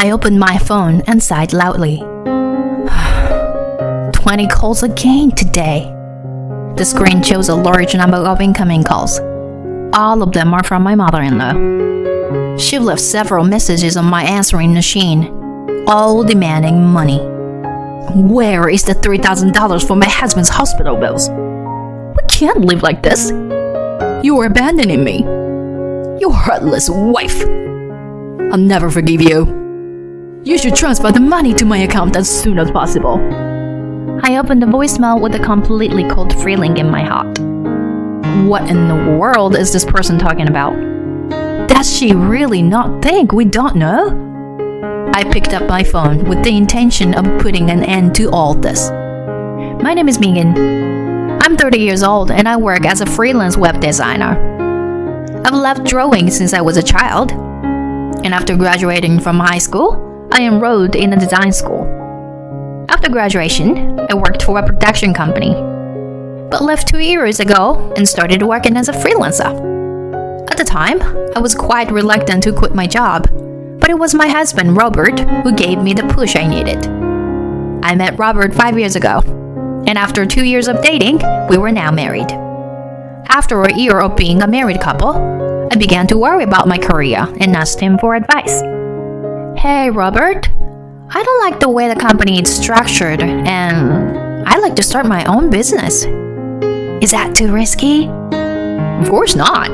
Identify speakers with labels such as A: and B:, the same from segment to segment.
A: I opened my phone and sighed loudly. 20 calls again today. The screen shows a large number of incoming calls. All of them are from my mother-in-law. She left several messages on my answering machine, all demanding money. Where is the $3,000 for my husband's hospital bills? We can't live like this. You are abandoning me. You heartless wife. I'll never forgive you. You should transfer the money to my account as soon as possible. I opened the voicemail with a completely cold feeling in my heart. What in the world is this person talking about? Does she really not think we don't know? I picked up my phone with the intention of putting an end to all this. My name is Megan. I'm 30 years old and I work as a freelance web designer. I've loved drawing since I was a child. And after graduating from high school, I enrolled in a design school. After graduation, I worked for a production company, but left 2 years ago and started working as a freelancer. At the time, I was quite reluctant to quit my job, but it was my husband, Robert, who gave me the push I needed. I met Robert 5 years ago, and after 2 years of dating, we were now married. After a year of being a married couple, I began to worry about my career and asked him for advice. Hey, Robert, I don't like the way the company is structured and I'd like to start my own business. Is that too risky?
B: Of course not.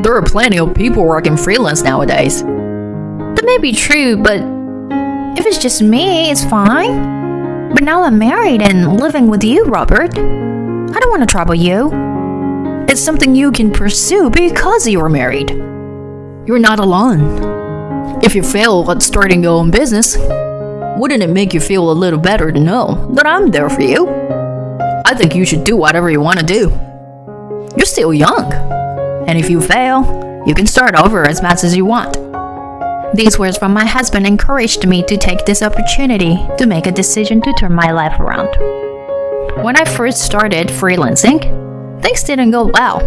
B: There are plenty of people working freelance nowadays.
A: That may be true, but if it's just me, it's fine. But now I'm married and living with you, Robert. I don't want to trouble you.
B: It's something you can pursue because you're married. You're not alone. If you fail at starting your own business, wouldn't it make you feel a little better to know that I'm there for you? I think you should do whatever you want to do. You're still young, and if you fail, you can start over as fast as you want.
A: These words from my husband encouraged me to take this opportunity to make a decision to turn my life around. When I first started freelancing, things didn't go well,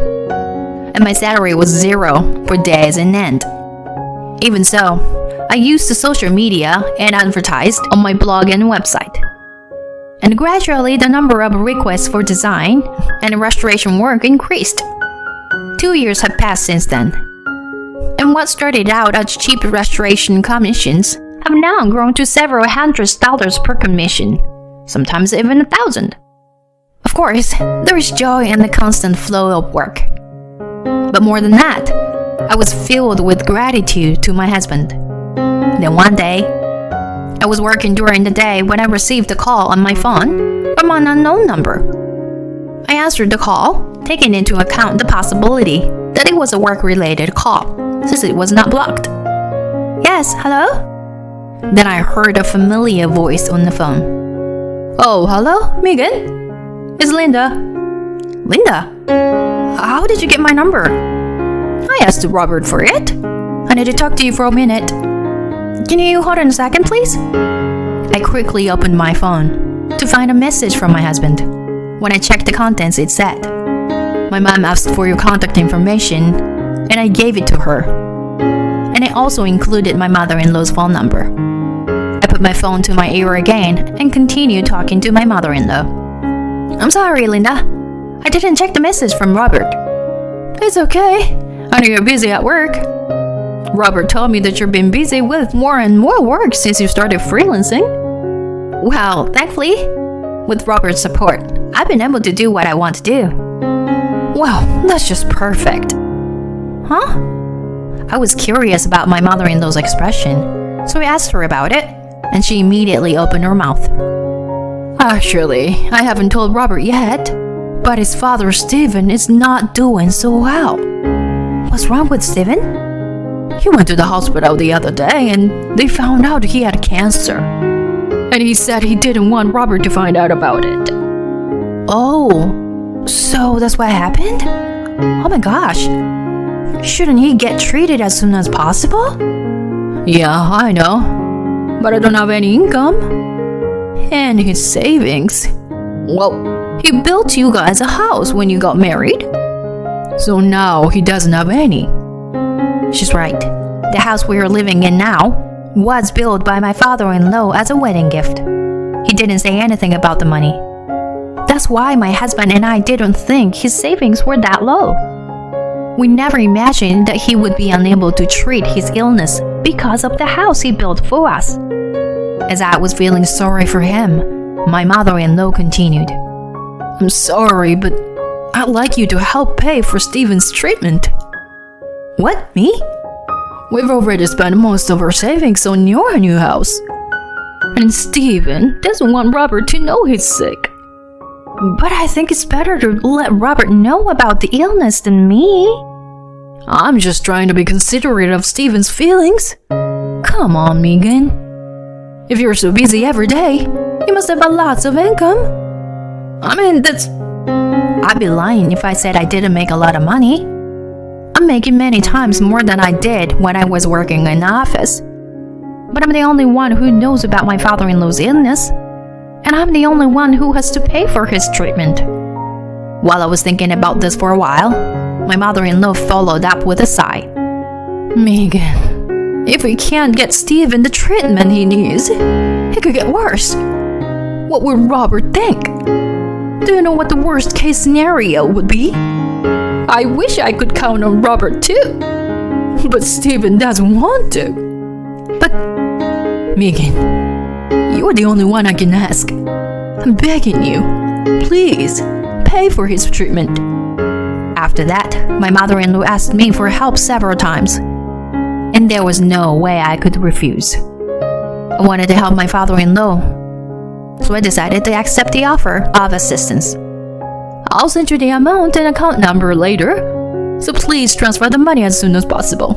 A: and my salary was zero for days on end. Even so, I used the social media and advertised on my blog and website. And gradually, the number of requests for design and restoration work increased. 2 years have passed since then. And what started out as cheap restoration commissions have now grown to several $100s per commission, sometimes even $1,000. Of course, there is joy in the constant flow of work. But more than that, I was filled with gratitude to my husband. Then one day, I was working during the day when I received a call on my phone from an unknown number. I answered the call, taking into account the possibility that it was a work-related call, since it was not blocked. Yes, hello? Then I heard a familiar voice on the phone.
B: Oh, hello, Megan? It's Linda.
A: Linda? How did you get my number?
B: I asked Robert for it. I need to talk to you for a minute.
A: Can you hold on a second, please? I quickly opened my phone to find a message from my husband. When I checked the contents, it said, "My mom asked for your contact information, and I gave it to her. And I also included my mother-in-law's phone number." I put my phone to my ear again and continued talking to my mother-in-law. "I'm sorry, Linda. I didn't check the message from Robert."
B: "It's okay. I know you're busy at work. Robert told me that you've been busy with more and more work since you started freelancing."
A: Well, thankfully, with Robert's support, I've been able to do what I want to do.
B: Wow, that's just perfect.
A: Huh? I was curious about my mother-in-law's expression, so I asked her about it, and she immediately opened her mouth.
B: "Actually, I haven't told Robert yet, but his father, Stephen, is not doing so well."
A: "What's wrong with Stephen?"
B: "He went to the hospital the other day and they found out he had cancer. And he said he didn't want Robert to find out about it."
A: "Oh, so that's what happened? Oh my gosh. Shouldn't he get treated as soon as possible?"
B: "Yeah, I know. But I don't have any income. And his savings. Well, he built you guys a house when you got married. So now he doesn't have any."
A: She's right. The house we are living in now was billed by my father-in-law as a wedding gift. He didn't say anything about the money. That's why my husband and I didn't think his savings were that low. We never imagined that he would be unable to treat his illness because of the house he built for us. As I was feeling sorry for him, my mother-in-law continued.
B: I'm sorry, but I'd like you to help pay for Steven's treatment.
A: What, me?
B: We've already spent most of our savings on your new house. And Steven doesn't want Robert to know he's sick.
A: But I think it's better to let Robert know about the illness than me.
B: I'm just trying to be considerate of Steven's feelings. Come on, Megan. If you're so busy every day, you must have lots of income. I mean,
A: I'd be lying if I said I didn't make a lot of money. I'm making many times more than I did when I was working in the office. But I'm the only one who knows about my father-in-law's illness. And I'm the only one who has to pay for his treatment. While I was thinking about this for a while, my mother-in-law followed up with a sigh.
B: Megan, if we can't get Steven the treatment he needs, it could get worse. What would Robert think? Do you know what the worst case scenario would be? I wish I could count on Robert too. But Steven doesn't want to.
A: But,
B: Megan, you're the only one I can ask. I'm begging you, please, pay for his treatment.
A: After that, my mother-in-law asked me for help several times, and there was no way I could refuse. I wanted to help my father-in-law, so I decided to accept the offer of assistance.
B: I'll send you the amount and account number later, so please transfer the money as soon as possible.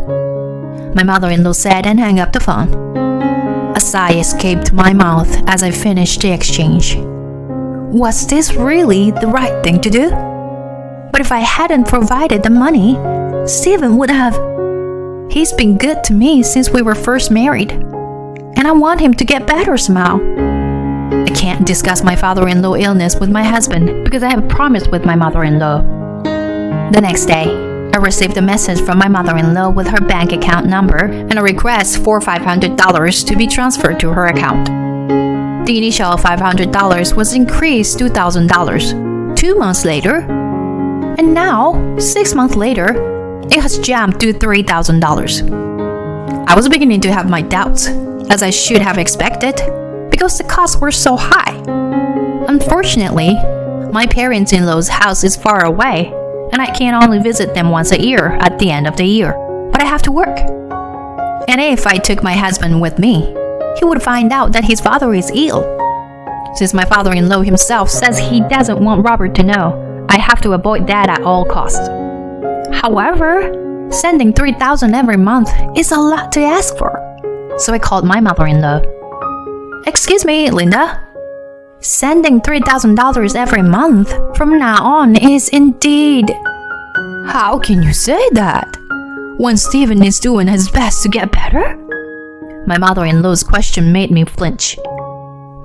A: My mother-in-law said and hung up the phone. A sigh escaped my mouth as I finished the exchange. Was this really the right thing to do? But if I hadn't provided the money, Steven would have. He's been good to me since we were first married, and I want him to get better somehow. I can't discuss my father-in-law illness with my husband because I have promised with my mother-in-law. The next day, I received a message from my mother-in-law with her bank account number and a request for $500 to be transferred to her account. The initial $500 was increased to $1,000 2 months later, and now, 6 months later, it has jumped to $3,000. I was beginning to have my doubts, as I should have expected, because the costs were so high. Unfortunately, my parents-in-law's house is far away, and I can only visit them once a year at the end of the year. But I have to work. And if I took my husband with me, he would find out that his father is ill. Since my father-in-law himself says he doesn't want Robert to know, I have to avoid that at all costs. However, sending $3,000 every month is a lot to ask for. So I called my mother-in-law. Excuse me, Linda. Sending $3,000 every month from now on is indeed...
B: How can you say that? When Steven is doing his best to get better?
A: My mother-in-law's question made me flinch.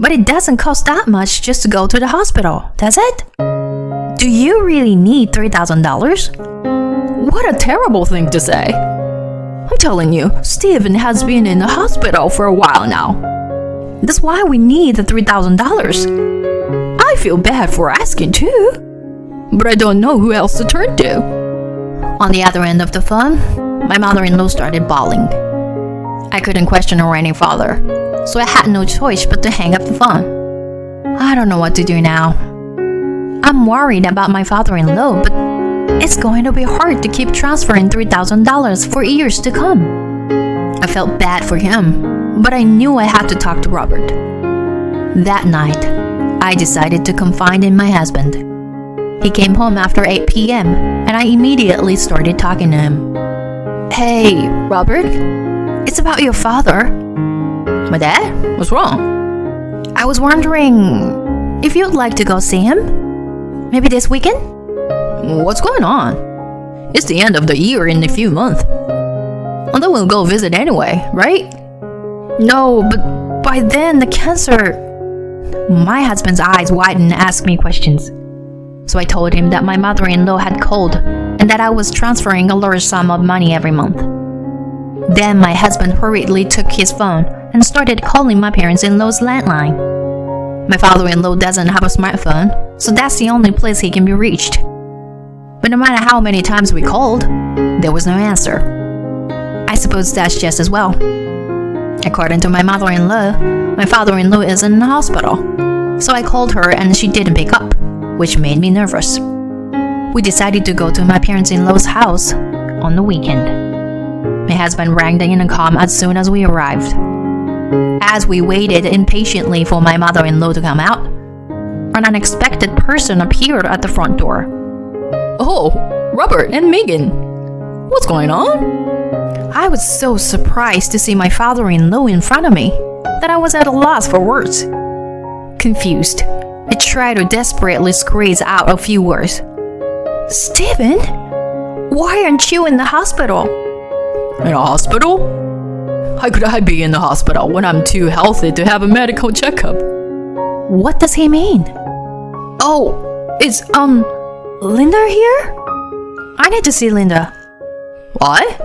A: But it doesn't cost that much just to go to the hospital, does it? Do you really need $3,000?
B: What a terrible thing to say. I'm telling you, Steven has been in the hospital for a while now.
A: That's why we need the $3,000.
B: I feel bad for asking too, but I don't know who else to turn to.
A: On the other end of the phone, my mother-in-law started bawling. I couldn't question her any further, so I had no choice but to hang up the phone. I don't know what to do now. I'm worried about my father-in-law, but it's going to be hard to keep transferring $3,000 for years to come. I felt bad for him, but I knew I had to talk to Robert. That night, I decided to confide in my husband. He came home after 8 p.m., and I immediately started talking to him.
B: Hey, Robert,
A: it's about your father.
B: My dad? What's wrong?
A: I was wondering if you'd like to go see him? Maybe this weekend?
B: What's going on? It's the end of the year in a few months. And then we'll go visit anyway, right?
A: No, but by then the cancer... My husband's eyes widened and asked me questions. So I told him that my mother-in-law had called and that I was transferring a large sum of money every month. Then my husband hurriedly took his phone and started calling my parents-in-law's landline. My father-in-law doesn't have a smartphone, so that's the only place he can be reached. But no matter how many times we called, there was no answer. I suppose that's just as well. According to my mother-in-law, my father-in-law is in the hospital. So I called her and she didn't pick up, which made me nervous. We decided to go to my parents-in-law's house on the weekend. My husband rang the intercom as soon as we arrived. As we waited impatiently for my mother-in-law to come out, an unexpected person appeared at the front door.
B: Oh, Robert and Megan. What's going on?
A: I was so surprised to see my father-in-law in front of me that I was at a loss for words. Confused, I tried to desperately squeeze out a few words. Stephen, why aren't you in the hospital?
B: In a hospital? How could I be in the hospital when I'm too healthy to have a medical checkup?
A: What does he mean?
B: Oh, is,
A: Linda here? I need to see Linda.
B: What?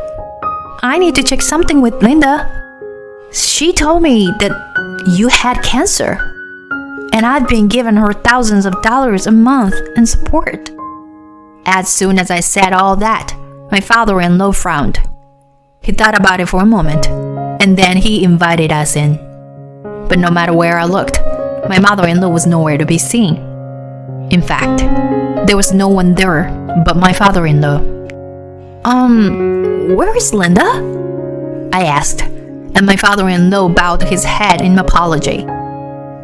A: I need to check something with Linda. She told me that you had cancer, and I've been giving her thousands of dollars a month in support. As soon as I said all that, my father-in-law frowned. He thought about it for a moment, and then he invited us in. But no matter where I looked, my mother-in-law was nowhere to be seen. In fact, there was no one there but my father-in-law. Where is Linda? I asked, and my father-in-law bowed his head in apology.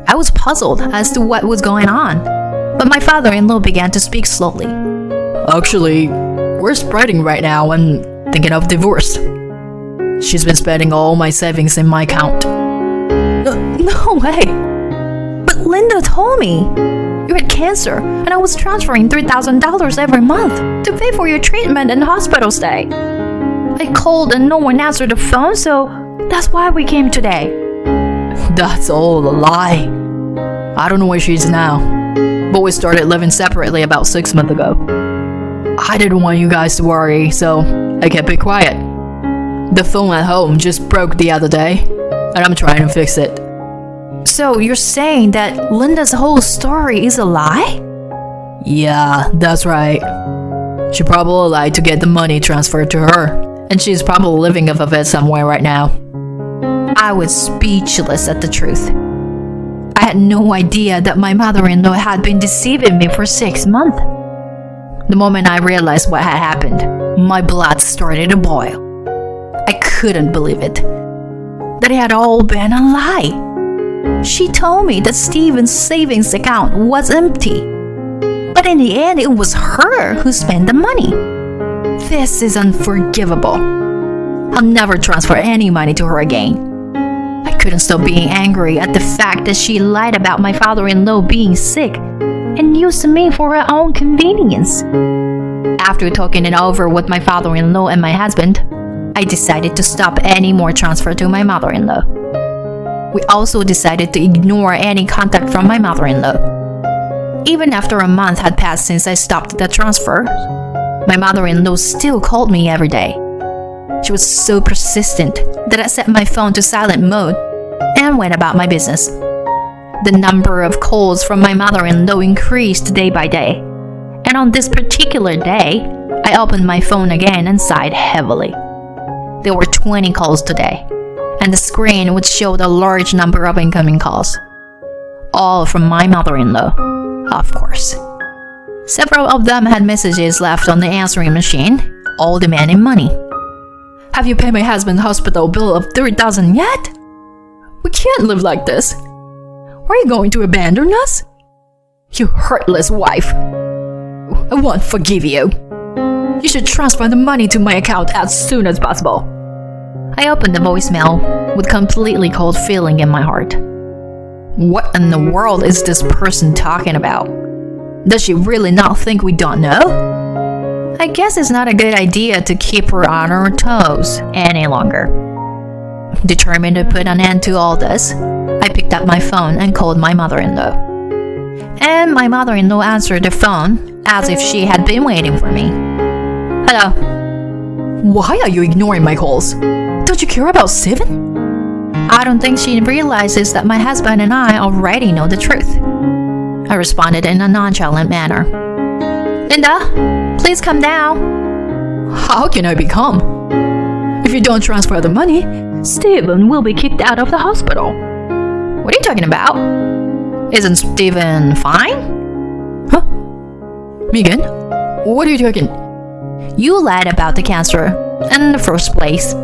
A: I was puzzled as to what was going on, but my father-in-law began to speak slowly.
B: Actually, we're spreading right now and thinking of divorce. She's been spending all my savings in my account.
A: No way! But Linda told me you had cancer, and I was transferring $3,000 every month to pay for your treatment and hospital stay. I called and no one answered the phone, so that's why we came today.
B: That's all a lie. I don't know where she is now, but we started living separately about 6 months ago. I didn't want you guys to worry, so I kept it quiet. The phone at home just broke the other day, and I'm trying to fix it.
A: So you're saying that Linda's whole story is a lie?
B: Yeah, that's right. She probably lied to get the money transferred to her, and she's probably living off of it somewhere right now.
A: I was speechless at the truth. I had no idea that my mother-in-law had been deceiving me for 6 months. The moment I realized what had happened, my blood started to boil. I couldn't believe it. That it had all been a lie. She told me that Stephen's savings account was empty. But in the end, it was her who spent the money. This is unforgivable. I'll never transfer any money to her again. I couldn't stop being angry at the fact that she lied about my father-in-law being sick and used me for her own convenience. After talking it over with my father-in-law and my husband, I decided to stop any more transfer to my mother-in-law. We also decided to ignore any contact from my mother-in-law. Even after a month had passed since I stopped the transfer, my mother-in-law still called me every day. She was so persistent that I set my phone to silent mode and went about my business. The number of calls from my mother-in-law increased day by day, and on this particular day, I opened my phone again and sighed heavily. There were 20 calls today, and the screen would show a large number of incoming calls. All from my mother-in-law, of course. Several of them had messages left on the answering machine, all demanding money.
B: Have you paid my husband's hospital bill of $3,000 yet? We can't live like this. Are you going to abandon us? You heartless wife. I won't forgive you. You should transfer the money to my account as soon as possible.
A: I opened the voicemail with completely cold feeling in my heart. What in the world is this person talking about? Does she really not think we don't know? I guess it's not a good idea to keep her on her toes any longer. Determined to put an end to all this, I picked up my phone and called my mother-in-law. And my mother-in-law answered the phone as if she had been waiting for me. Hello.
B: Why are you ignoring my calls? Don't you care about Steven?
A: I don't think she realizes that my husband and I already know the truth. I responded in a nonchalant manner. Linda, please come down.
B: How can I be calm? If you don't transfer the money, Steven will be kicked out of the hospital.
A: What are you talking about? Isn't Steven fine?
B: Huh? Megan, what are you talking?
A: You lied about the cancer in the first place.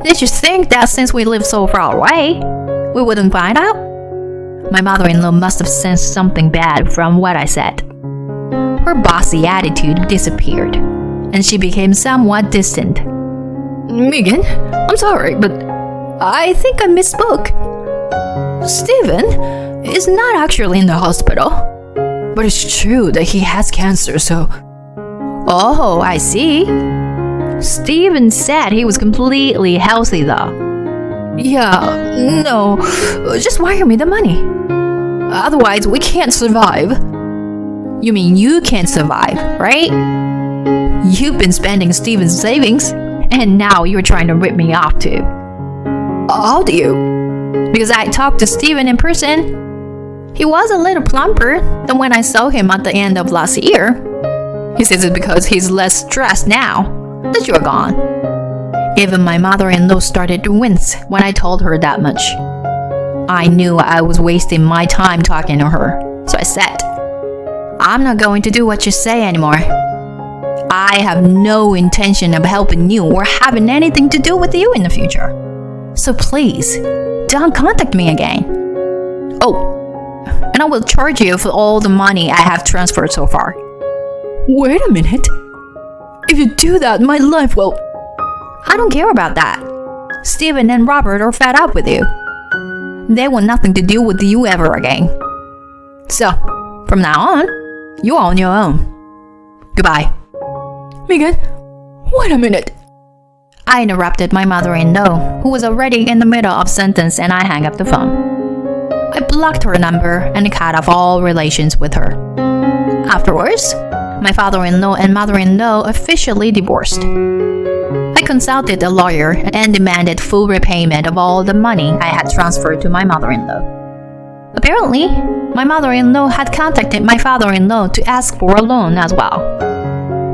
A: Did you think that since we live so far away, we wouldn't find out? My mother-in-law must have sensed something bad from what I said. Her bossy attitude disappeared, and she became somewhat distant.
B: Megan, I'm sorry, but I think I misspoke. Steven is not actually in the hospital, but it's true that he has cancer, so...
A: Oh, I see. Steven said he was completely healthy though.
B: Yeah, no, just wire me the money. Otherwise, we can't survive.
A: You mean you can't survive, right? You've been spending Steven's savings, and now you're trying to rip me off too.
B: How do you?
A: Because I talked to Steven in person. He was a little plumper than when I saw him at the end of last year. He says it's because he's less stressed now that you're gone. Even my mother-in-law started to wince when I told her that much. I knew I was wasting my time talking to her, so I said, I'm not going to do what you say anymore. I have no intention of helping you or having anything to do with you in the future. So please, don't contact me again. Oh, and I will charge you for all the money I have transferred so far.
B: Wait a minute. If you do that, my life will...
A: I don't care about that. Steven and Robert are fed up with you. They want nothing to do with you ever again. So, from now on, you're on your own. Goodbye.
B: Megan, wait a minute.
A: I interrupted my mother-in-law, who was already in the middle of a sentence, and I hung up the phone. I blocked her number and cut off all relations with her. Afterwards, my father-in-law and mother-in-law officially divorced. I consulted a lawyer and demanded full repayment of all the money I had transferred to my mother-in-law. Apparently, my mother-in-law had contacted my father-in-law to ask for a loan as well.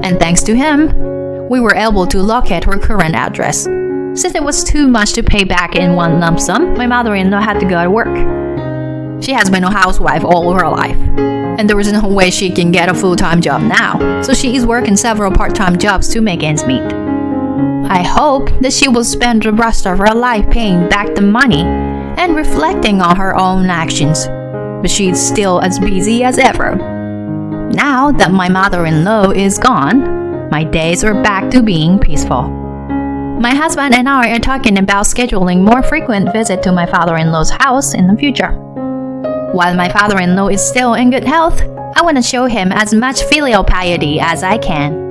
A: And thanks to him, we were able to locate her current address. Since it was too much to pay back in one lump sum, my mother-in-law had to go to work. She has been a housewife all her life, and there is no way she can get a full-time job now, so she is working several part-time jobs to make ends meet. I hope that she will spend the rest of her life paying back the money and reflecting on her own actions, but she's still as busy as ever. Now that my mother-in-law is gone, my days are back to being peaceful. My husband and I are talking about scheduling more frequent visits to my father-in-law's house in the future. While my father-in-law is still in good health, I want to show him as much filial piety as I can.